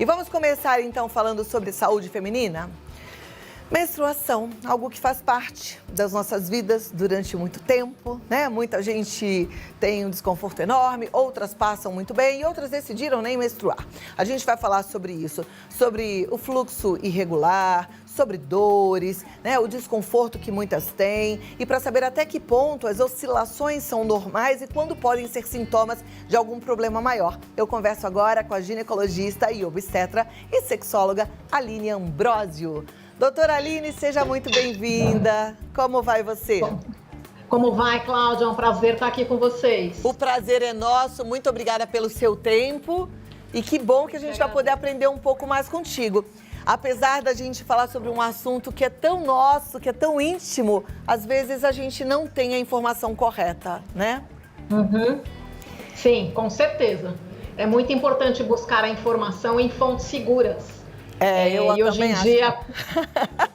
E vamos começar então falando sobre saúde feminina? Menstruação, algo que faz parte das nossas vidas durante muito tempo, né? Muita gente tem um desconforto enorme, outras passam muito bem e outras decidiram nem menstruar. A gente vai falar sobre isso, sobre o fluxo irregular, sobre dores, né? O desconforto que muitas têm e para saber até que ponto as oscilações são normais e quando podem ser sintomas de algum problema maior. Eu converso agora com a ginecologista e obstetra e sexóloga Aline Ambrosio. Doutora Aline, seja muito bem-vinda. Como vai você? Como vai, Cláudia? É um prazer estar aqui com vocês. O prazer é nosso. Muito obrigada pelo seu tempo. E que bom que a gente vai poder aprender um pouco mais contigo. Apesar da gente falar sobre um assunto que é tão nosso, que é tão íntimo, às vezes a gente não tem a informação correta, né? Sim, com certeza. É muito importante buscar a informação em fontes seguras. E hoje em dia,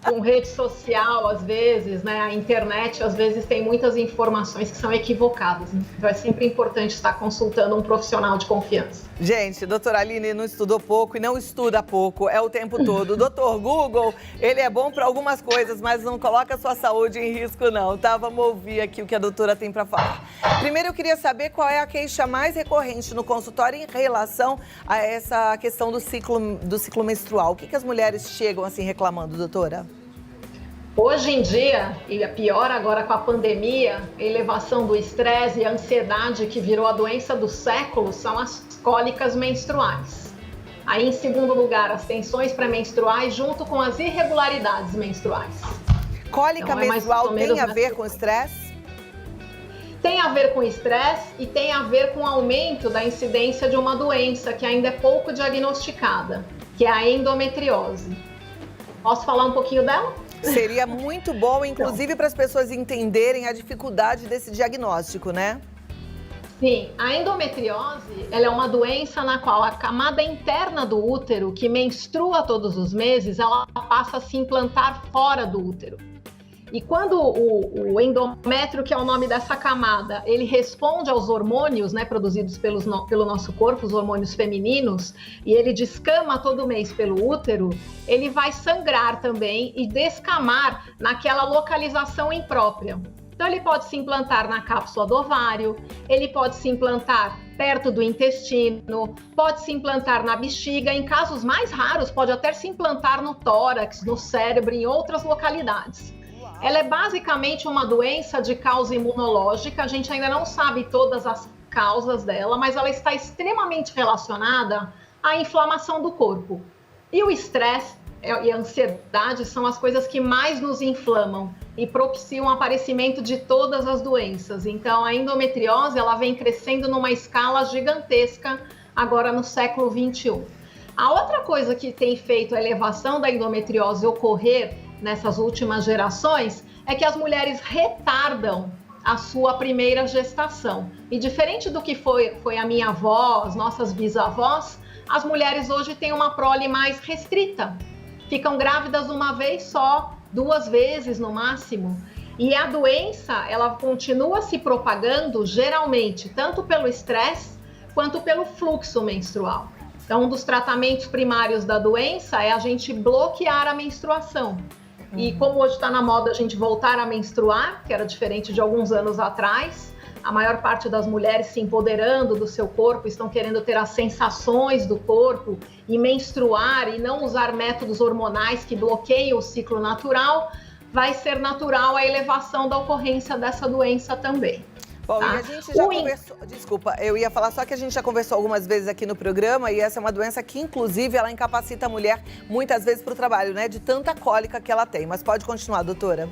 com rede social, às vezes, né, a internet, às vezes tem muitas informações que são equivocadas. Então é sempre importante estar consultando um profissional de confiança. Gente, doutora Aline não estudou pouco e não estuda pouco, é o tempo todo. O doutor Google, ele é bom para algumas coisas, mas não coloca a sua saúde em risco não, tá? Vamos ouvir aqui o que a doutora tem para falar. Primeiro eu queria saber qual é a queixa mais recorrente no consultório em relação a essa questão do ciclo menstrual. O que as mulheres chegam assim reclamando, doutora? Hoje em dia, e é pior agora com a pandemia, a elevação do estresse e a ansiedade que virou a doença do século são as cólicas menstruais. Aí, em segundo lugar, as tensões pré-menstruais junto com as irregularidades menstruais. Cólica menstrual tem a ver com estresse? Tem a ver com estresse e tem a ver com o aumento da incidência de uma doença que ainda é pouco diagnosticada, que é a endometriose. Posso falar um pouquinho dela? Seria muito bom, inclusive, para as pessoas entenderem a dificuldade desse diagnóstico, né? Sim, a endometriose, ela é uma doença na qual a camada interna do útero, que menstrua todos os meses, ela passa a se implantar fora do útero. E quando o endométrio, que é o nome dessa camada, ele responde aos hormônios, né, produzidos pelo nosso corpo, os hormônios femininos, e ele descama todo mês pelo útero, ele vai sangrar também e descamar naquela localização imprópria. Então ele pode se implantar na cápsula do ovário, ele pode se implantar perto do intestino, pode se implantar na bexiga, em casos mais raros pode até se implantar no tórax, no cérebro, em outras localidades. Ela é basicamente uma doença de causa imunológica, a gente ainda não sabe todas as causas dela, mas ela está extremamente relacionada à inflamação do corpo. E o estresse e a ansiedade são as coisas que mais nos inflamam e propiciam o aparecimento de todas as doenças. Então, a endometriose ela vem crescendo numa escala gigantesca agora no século XXI. A outra coisa que tem feito a elevação da endometriose ocorrer nessas últimas gerações é que as mulheres retardam a sua primeira gestação. E diferente do que foi a minha avó, as nossas bisavós, as mulheres hoje têm uma prole mais restrita. Ficam grávidas uma vez só, 2 vezes no máximo. E a doença, ela continua se propagando geralmente tanto pelo estresse quanto pelo fluxo menstrual. Então, um dos tratamentos primários da doença é a gente bloquear a menstruação. E como hoje está na moda a gente voltar a menstruar, que era diferente de alguns anos atrás, a maior parte das mulheres se empoderando do seu corpo, estão querendo ter as sensações do corpo e menstruar e não usar métodos hormonais que bloqueiam o ciclo natural, vai ser natural a elevação da ocorrência dessa doença também. Bom, tá? E a gente já conversou, desculpa, eu ia falar só que a gente já conversou algumas vezes aqui no programa e essa é uma doença que, inclusive, ela incapacita a mulher muitas vezes para o trabalho, né? De tanta cólica que ela tem. Mas pode continuar, doutora.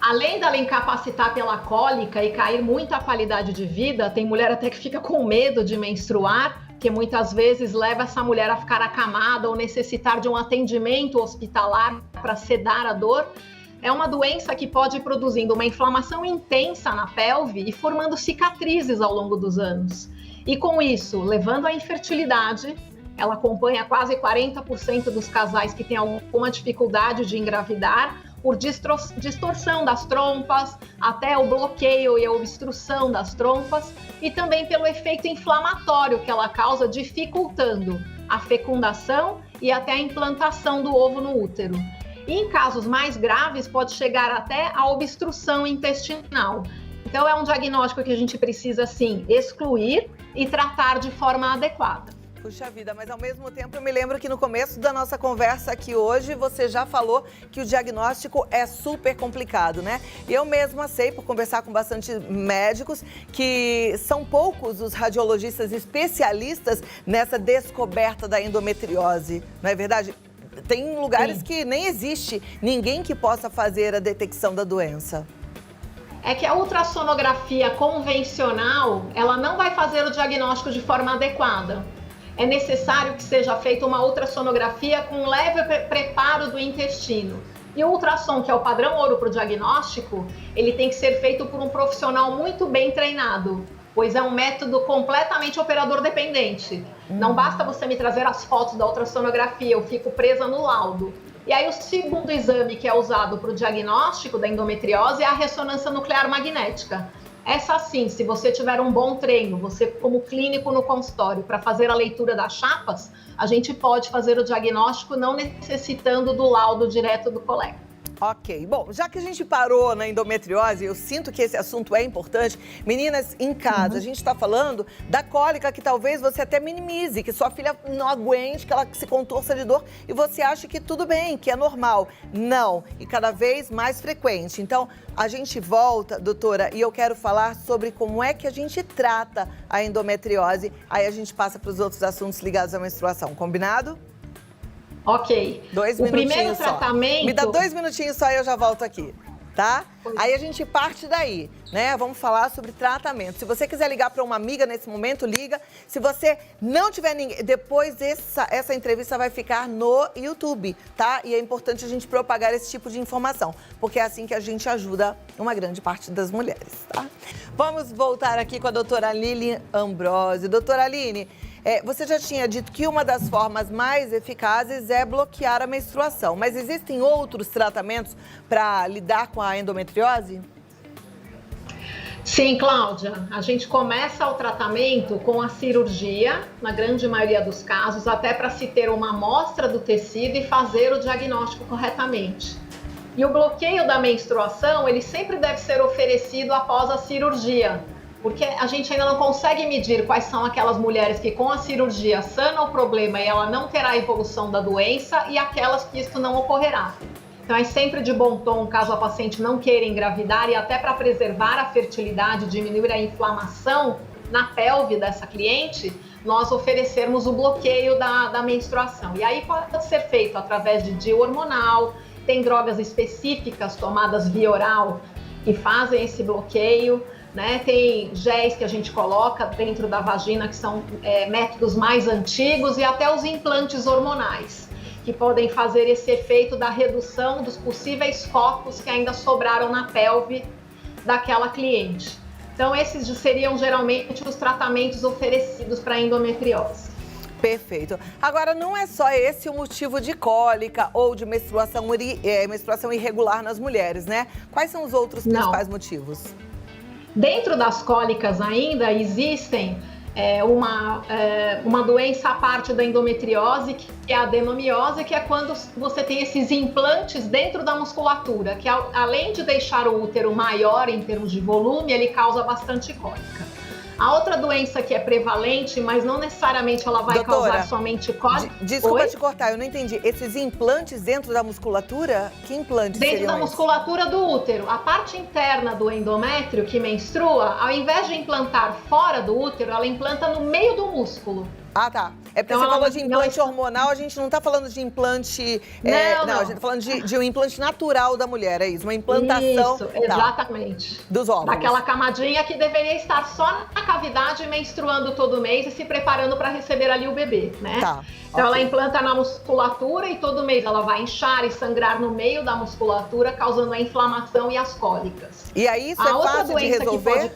Além dela incapacitar pela cólica e cair muita qualidade de vida, tem mulher até que fica com medo de menstruar, que muitas vezes leva essa mulher a ficar acamada ou necessitar de um atendimento hospitalar para sedar a dor. É uma doença que pode ir produzindo uma inflamação intensa na pelve e formando cicatrizes ao longo dos anos. E com isso, levando à infertilidade, ela acompanha quase 40% dos casais que têm alguma dificuldade de engravidar, por distorção das trompas, até o bloqueio e a obstrução das trompas, e também pelo efeito inflamatório que ela causa, dificultando a fecundação e até a implantação do ovo no útero. E em casos mais graves, pode chegar até a obstrução intestinal. Então, é um diagnóstico que a gente precisa, sim, excluir e tratar de forma adequada. Puxa vida, mas ao mesmo tempo eu me lembro que no começo da nossa conversa aqui hoje, você já falou que o diagnóstico é super complicado, né? E eu mesma sei, por conversar com bastante médicos, que são poucos os radiologistas especialistas nessa descoberta da endometriose, não é verdade? Tem lugares que nem existe ninguém que possa fazer a detecção da doença. É que a ultrassonografia convencional, ela não vai fazer o diagnóstico de forma adequada. É necessário que seja feita uma ultrassonografia com leve preparo do intestino. E o ultrassom, que é o padrão ouro para o diagnóstico, ele tem que ser feito por um profissional muito bem treinado, pois é um método completamente operador dependente. Não basta você me trazer as fotos da ultrassonografia, eu fico presa no laudo. E aí o segundo exame que é usado para o diagnóstico da endometriose é a ressonância nuclear magnética. Essa sim, se você tiver um bom treino, você como clínico no consultório, para fazer a leitura das chapas, a gente pode fazer o diagnóstico não necessitando do laudo direto do colega. Ok, bom, já que a gente parou na endometriose, eu sinto que esse assunto é importante. Meninas, em casa, a gente está falando da cólica que talvez você até minimize, que sua filha não aguente, que ela se contorça de dor e você acha que tudo bem, que é normal. Não, e cada vez mais frequente. Então, a gente volta, doutora, e eu quero falar sobre como é que a gente trata a endometriose. Aí a gente passa para os outros assuntos ligados à menstruação, combinado? Ok. 2 minutinhos o primeiro só. tratamento... Me dá 2 minutinhos só e eu já volto aqui, tá? Aí a gente parte daí, né? Vamos falar sobre tratamento. Se você quiser ligar para uma amiga nesse momento, liga. Se você não tiver ninguém... Depois essa entrevista vai ficar no YouTube, tá? E é importante a gente propagar esse tipo de informação, porque é assim que a gente ajuda uma grande parte das mulheres, tá? Vamos voltar aqui com a doutora Aline Ambrosio. Doutora Aline... você já tinha dito que uma das formas mais eficazes é bloquear a menstruação, mas existem outros tratamentos para lidar com a endometriose? Sim, Cláudia. A gente começa o tratamento com a cirurgia, na grande maioria dos casos, até para se ter uma amostra do tecido e fazer o diagnóstico corretamente. E o bloqueio da menstruação, ele sempre deve ser oferecido após a cirurgia, porque a gente ainda não consegue medir quais são aquelas mulheres que com a cirurgia sanam o problema e ela não terá a evolução da doença e aquelas que isso não ocorrerá. Então é sempre de bom tom, caso a paciente não queira engravidar e até para preservar a fertilidade, diminuir a inflamação na pelve dessa cliente, nós oferecermos o bloqueio da menstruação. E aí pode ser feito através de DIU hormonal, tem drogas específicas tomadas via oral que fazem esse bloqueio. Né? Tem géis que a gente coloca dentro da vagina, que são métodos mais antigos, e até os implantes hormonais, que podem fazer esse efeito da redução dos possíveis focos que ainda sobraram na pelve daquela cliente. Então, esses seriam geralmente os tratamentos oferecidos para endometriose. Perfeito. Agora, não é só esse o motivo de cólica ou de menstruação irregular nas mulheres, né? Quais são os outros principais motivos? Dentro das cólicas ainda existem uma doença à parte da endometriose, que é a adenomiose, que é quando você tem esses implantes dentro da musculatura, que além de deixar o útero maior em termos de volume, ele causa bastante cólica. A outra doença que é prevalente, mas não necessariamente ela vai causar somente cólica... Desculpa te cortar, eu não entendi. Esses implantes dentro da musculatura? Que implantes seriam Dentro da musculatura do útero. A parte interna do endométrio que menstrua, ao invés de implantar fora do útero, ela implanta no meio do músculo. Ah, tá. É porque você falou de implante hormonal, a gente não tá falando de implante... Não, a gente tá falando de um implante natural da mulher, é isso? Uma implantação... Isso, exatamente. Dos óvulos. Daquela camadinha que deveria estar só na cavidade, menstruando todo mês e se preparando para receber ali o bebê, né? Tá. Então ela implanta na musculatura e todo mês ela vai inchar e sangrar no meio da musculatura, causando a inflamação e as cólicas. E aí isso é fácil de resolver?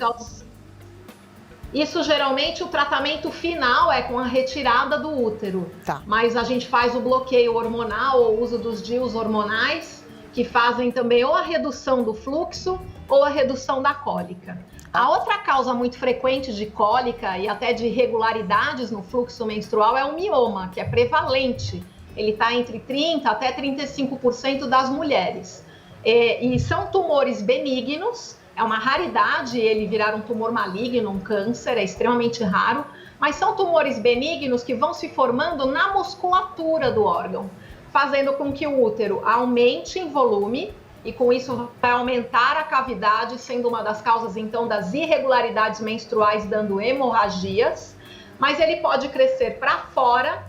Isso geralmente o tratamento final é com a retirada do útero. Tá. Mas a gente faz o bloqueio hormonal ou o uso dos DIUs hormonais, que fazem também ou a redução do fluxo ou a redução da cólica. A outra causa muito frequente de cólica e até de irregularidades no fluxo menstrual é o mioma, que é prevalente. Ele está entre 30% até 35% das mulheres. E são tumores benignos, é uma raridade ele virar um tumor maligno, um câncer, é extremamente raro, mas são tumores benignos que vão se formando na musculatura do órgão, fazendo com que o útero aumente em volume, e com isso vai aumentar a cavidade, sendo uma das causas, então, das irregularidades menstruais, dando hemorragias. Mas ele pode crescer para fora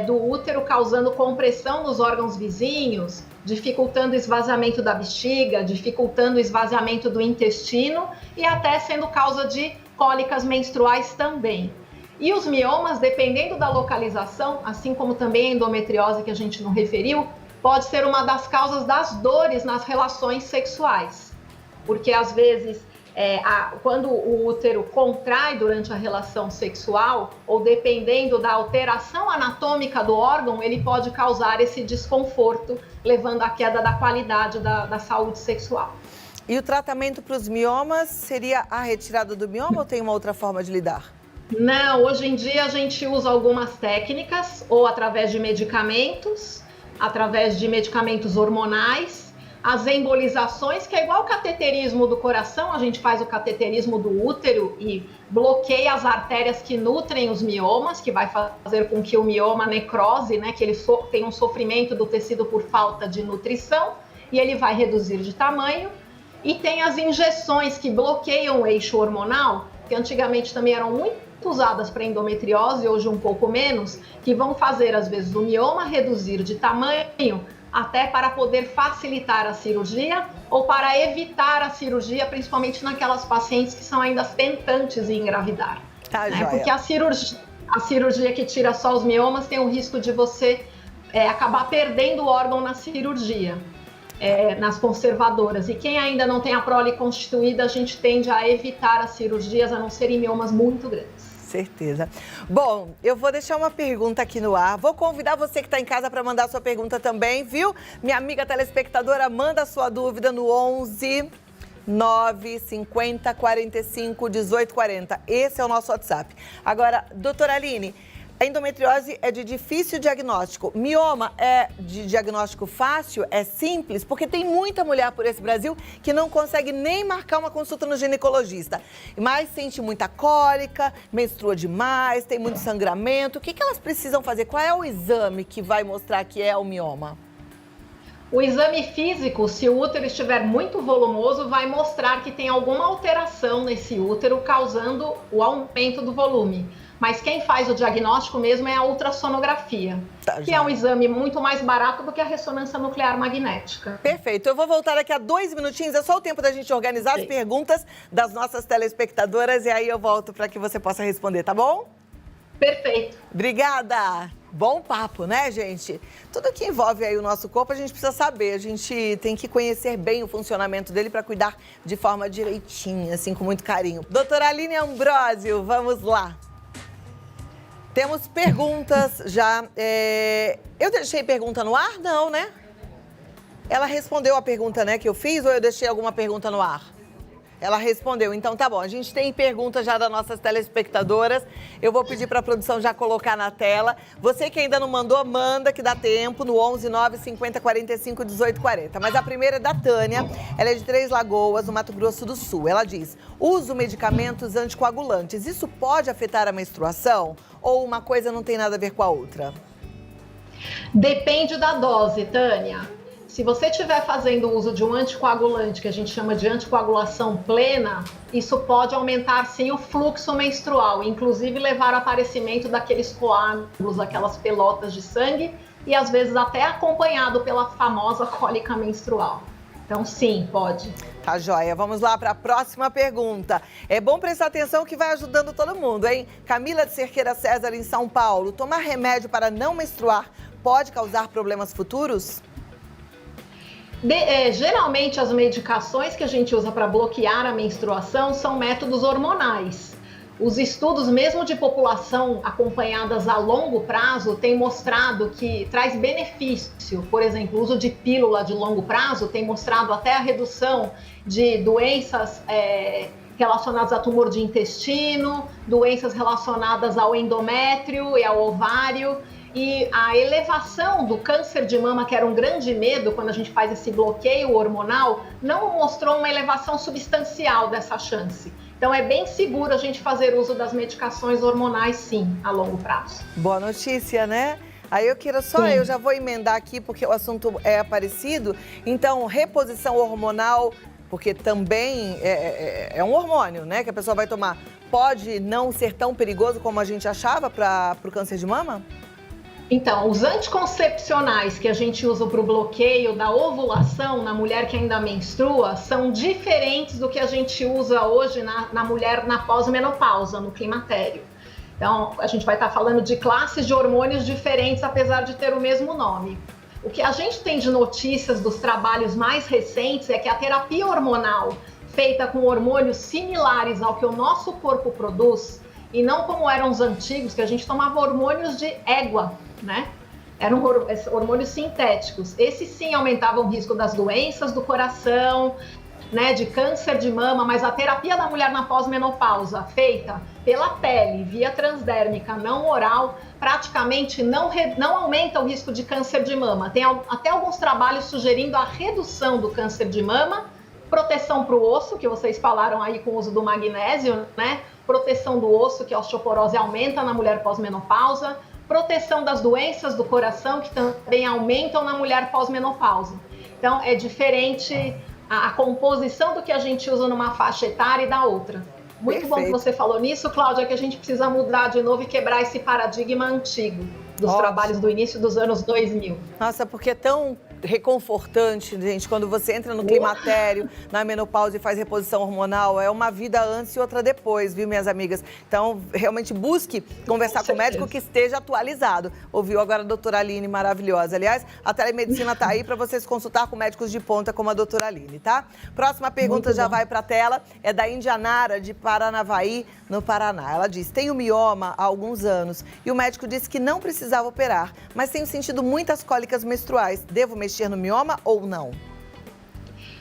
do útero, causando compressão nos órgãos vizinhos, dificultando o esvaziamento da bexiga, dificultando o esvaziamento do intestino e até sendo causa de cólicas menstruais também. E os miomas, dependendo da localização, assim como também a endometriose que a gente não referiu, pode ser uma das causas das dores nas relações sexuais, porque às vezes quando o útero contrai durante a relação sexual, ou dependendo da alteração anatômica do órgão, ele pode causar esse desconforto, levando à queda da qualidade da saúde sexual. E o tratamento para os miomas seria a retirada do mioma ou tem uma outra forma de lidar? Não, hoje em dia a gente usa algumas técnicas, ou através de medicamentos, através de medicamentos hormonais, as embolizações, que é igual o cateterismo do coração, a gente faz o cateterismo do útero e bloqueia as artérias que nutrem os miomas, que vai fazer com que o mioma necrose, né, que ele tenha um sofrimento do tecido por falta de nutrição, e ele vai reduzir de tamanho. E tem as injeções que bloqueiam o eixo hormonal, que antigamente também eram muito usadas para endometriose, hoje um pouco menos, que vão fazer, às vezes, o mioma reduzir de tamanho, até para poder facilitar a cirurgia ou para evitar a cirurgia, principalmente naquelas pacientes que são ainda tentantes em engravidar. Né? Porque a cirurgia que tira só os miomas tem o risco de você acabar perdendo o órgão na cirurgia. Nas conservadoras. E quem ainda não tem a prole constituída, a gente tende a evitar as cirurgias, a não serem miomas muito grandes. Certeza. Bom, eu vou deixar uma pergunta aqui no ar. Vou convidar você que está em casa para mandar sua pergunta também, viu? Minha amiga telespectadora, manda a sua dúvida no 11 950 45 18 40. Esse é o nosso WhatsApp. Agora, doutora Aline, a endometriose é de difícil diagnóstico. Mioma é de diagnóstico fácil, é simples, porque tem muita mulher por esse Brasil que não consegue nem marcar uma consulta no ginecologista. Mas sente muita cólica, menstrua demais, tem muito sangramento. O que elas precisam fazer? Qual é o exame que vai mostrar que é o mioma? O exame físico, se o útero estiver muito volumoso, vai mostrar que tem alguma alteração nesse útero, causando o aumento do volume. Mas quem faz o diagnóstico mesmo é a ultrassonografia, que é um exame muito mais barato do que a ressonância nuclear magnética. Perfeito. Eu vou voltar daqui a 2 minutinhos. É só o tempo da gente organizar as perguntas das nossas telespectadoras e aí eu volto para que você possa responder, tá bom? Perfeito. Obrigada. Bom papo, né, gente? Tudo que envolve aí o nosso corpo, a gente precisa saber. A gente tem que conhecer bem o funcionamento dele para cuidar de forma direitinha, assim, com muito carinho. Doutora Aline Ambrosio, vamos lá. Temos perguntas já. Eu deixei pergunta no ar? Não, né? Ela respondeu a pergunta, né, que eu fiz, ou eu deixei alguma pergunta no ar? Ela respondeu. Então tá bom, a gente tem perguntas já das nossas telespectadoras. Eu vou pedir para a produção já colocar na tela. Você que ainda não mandou, manda que dá tempo no 11 950 45 18 40. Mas a primeira é da Tânia. Ela é de Três Lagoas, no Mato Grosso do Sul. Ela diz: uso medicamentos anticoagulantes. Isso pode afetar a menstruação? Ou uma coisa não tem nada a ver com a outra? Depende da dose, Tânia. Se você estiver fazendo uso de um anticoagulante, que a gente chama de anticoagulação plena, isso pode aumentar sim o fluxo menstrual, inclusive levar ao aparecimento daqueles coágulos, aquelas pelotas de sangue, e às vezes até acompanhado pela famosa cólica menstrual. Então sim, pode. Tá joia. Vamos lá para a próxima pergunta. É bom prestar atenção que vai ajudando todo mundo, hein? Camila de Cerqueira César, em São Paulo. Tomar remédio para não menstruar pode causar problemas futuros? Geralmente as medicações que a gente usa para bloquear a menstruação são métodos hormonais. Os estudos mesmo de população acompanhadas a longo prazo têm mostrado que traz benefício. Por exemplo, o uso de pílula de longo prazo tem mostrado até a redução de doenças relacionados a tumor de intestino, doenças relacionadas ao endométrio e ao ovário. E a elevação do câncer de mama, que era um grande medo quando a gente faz esse bloqueio hormonal, não mostrou uma elevação substancial dessa chance. Então é bem seguro a gente fazer uso das medicações hormonais, sim, a longo prazo. Boa notícia, né? Aí eu já vou emendar aqui porque o assunto é parecido. Então, reposição hormonal, porque também é um hormônio, né, que a pessoa vai tomar, pode não ser tão perigoso como a gente achava para o câncer de mama? Então, os anticoncepcionais que a gente usa para o bloqueio da ovulação na mulher que ainda menstrua são diferentes do que a gente usa hoje na mulher na pós-menopausa, no climatério. Então, a gente vai estar falando de classes de hormônios diferentes, apesar de ter o mesmo nome. O que a gente tem de notícias dos trabalhos mais recentes é que a terapia hormonal feita com hormônios similares ao que o nosso corpo produz, e não como eram os antigos, que a gente tomava hormônios de égua, né? Eram hormônios sintéticos. Esses sim aumentavam o risco das doenças do coração, né, de câncer de mama, mas a terapia da mulher na pós-menopausa, feita pela pele, via transdérmica, não oral, praticamente não aumenta o risco de câncer de mama. Tem até alguns trabalhos sugerindo a redução do câncer de mama, proteção para o osso, que vocês falaram aí com o uso do magnésio, né? Proteção do osso, que a osteoporose aumenta na mulher pós-menopausa, proteção das doenças do coração, que também aumentam na mulher pós-menopausa. Então, é diferente a composição do que a gente usa numa faixa etária e da outra. Muito bom que você falou nisso, Cláudia, que a gente precisa mudar de novo e quebrar esse paradigma antigo dos trabalhos do início dos anos 2000. Nossa, porque é tão reconfortante, gente, quando você entra no climatério, na menopausa e faz reposição hormonal, é uma vida antes e outra depois, viu, minhas amigas? Então, realmente busque conversar com o médico que esteja atualizado. Ouviu agora a doutora Aline, maravilhosa. Aliás, a telemedicina tá aí para vocês consultar com médicos de ponta como a doutora Aline, tá? Próxima pergunta já vai para a tela, é da Indianara, de Paranavaí, no Paraná. Ela diz, tenho mioma há alguns anos e o médico disse que não precisava operar, mas tenho sentido muitas cólicas menstruais. Devo mexer no mioma ou não?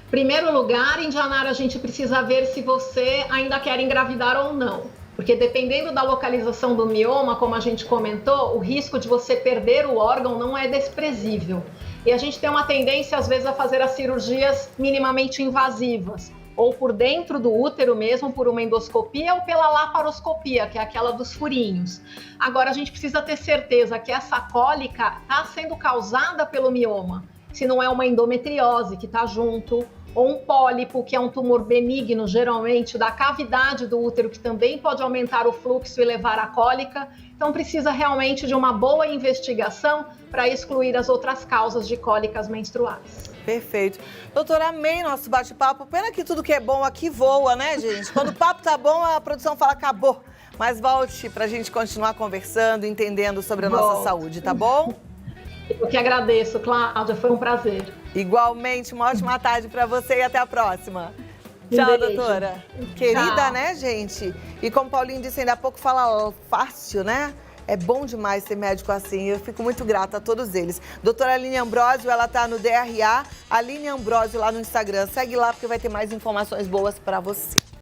Primeiro lugar, Indianara, a gente precisa ver se você ainda quer engravidar ou não. Porque dependendo da localização do mioma, como a gente comentou, o risco de você perder o órgão não é desprezível. E a gente tem uma tendência, às vezes, a fazer as cirurgias minimamente invasivas, ou por dentro do útero mesmo, por uma endoscopia, ou pela laparoscopia, que é aquela dos furinhos. Agora, a gente precisa ter certeza que essa cólica está sendo causada pelo mioma, se não é uma endometriose que está junto, ou um pólipo, que é um tumor benigno, geralmente, da cavidade do útero, que também pode aumentar o fluxo e levar à cólica. Então, precisa realmente de uma boa investigação para excluir as outras causas de cólicas menstruais. Perfeito. Doutora, amei nosso bate-papo. Pena que tudo que é bom aqui voa, né, gente? Quando o papo tá bom, a produção fala acabou. Mas volte pra gente continuar conversando, entendendo sobre a nossa saúde, tá bom? Eu que agradeço, Cláudia. Foi um prazer. Igualmente, uma ótima tarde para você e até a próxima. Tchau, doutora. Querida, tchau, né, gente? E como o Paulinho disse ainda há pouco, fala fácil, né? É bom demais ser médico assim, eu fico muito grata a todos eles. Doutora Aline Ambrosio, ela tá no DRA, Aline Ambrosio lá no Instagram. Segue lá porque vai ter mais informações boas para você.